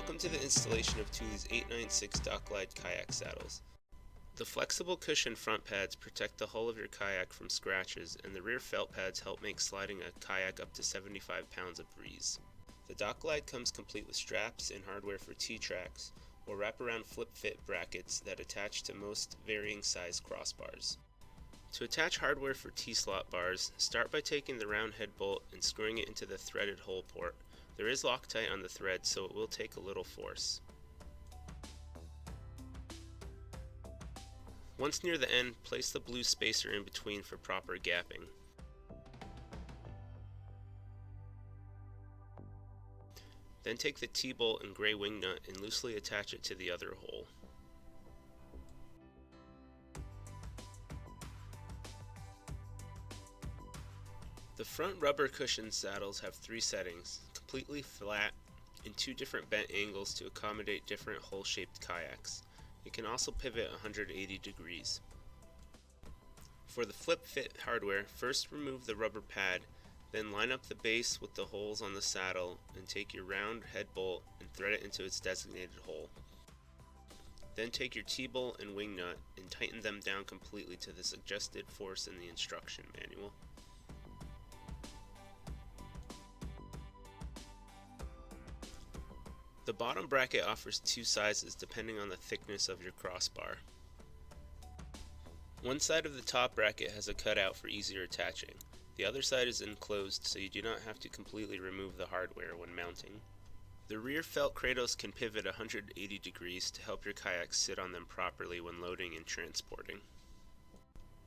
Welcome to the installation of Thule's 896 DockGlide kayak saddles. The flexible cushion front pads protect the hull of your kayak from scratches, and the rear felt pads help make sliding a kayak up to 75 pounds a breeze. The DockGlide comes complete with straps and hardware for T-tracks, or wraparound flip-fit brackets that attach to most varying size crossbars. To attach hardware for T-slot bars, start by taking the round head bolt and screwing it into the threaded hole port. There is Loctite on the thread, so it will take a little force. Once near the end, place the blue spacer in between for proper gapping. Then take the T-bolt and gray wing nut and loosely attach it to the other hole. The front rubber cushion saddles have 3 settings, completely flat and 2 different bent angles to accommodate different hole-shaped kayaks. It can also pivot 180 degrees. For the flip-fit hardware, first remove the rubber pad, then line up the base with the holes on the saddle and take your round head bolt and thread it into its designated hole. Then take your T-bolt and wing nut and tighten them down completely to the suggested force in the instruction manual. The bottom bracket offers 2 sizes depending on the thickness of your crossbar. One side of the top bracket has a cutout for easier attaching. The other side is enclosed, so you do not have to completely remove the hardware when mounting. The rear felt cradles can pivot 180 degrees to help your kayak sit on them properly when loading and transporting.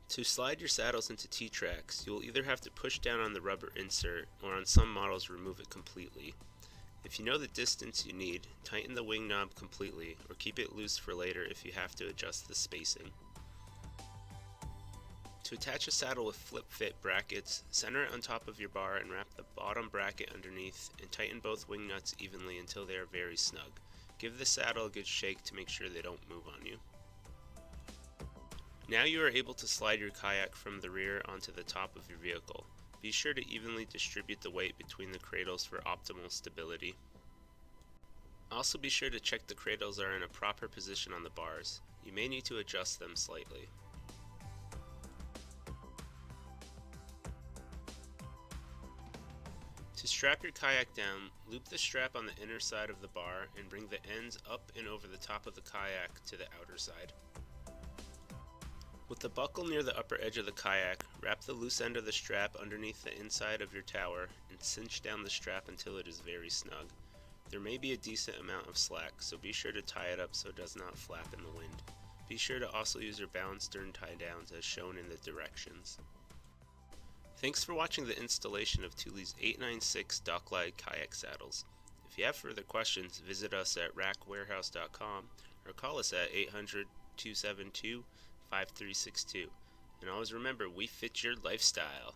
To slide your saddles into T-tracks, you will either have to push down on the rubber insert or on some models remove it completely. If you know the distance you need, tighten the wing knob completely or keep it loose for later if you have to adjust the spacing. To attach a saddle with flip-fit brackets, center it on top of your bar and wrap the bottom bracket underneath and tighten both wing nuts evenly until they are very snug. Give the saddle a good shake to make sure they don't move on you. Now you are able to slide your kayak from the rear onto the top of your vehicle. Be sure to evenly distribute the weight between the cradles for optimal stability. Also be sure to check the cradles are in a proper position on the bars. You may need to adjust them slightly. To strap your kayak down, loop the strap on the inner side of the bar and bring the ends up and over the top of the kayak to the outer side. With the buckle near the upper edge of the kayak, wrap the loose end of the strap underneath the inside of your tower and cinch down the strap until it is very snug. There may be a decent amount of slack, so be sure to tie it up so it does not flap in the wind. Be sure to also use your bow stern tie-downs as shown in the directions. Thanks for watching the installation of Thule's 896 DockGlide kayak saddles. If you have further questions, visit us at rackwarehouse.com or call us at 800-272-5362. And always remember, we fit your lifestyle.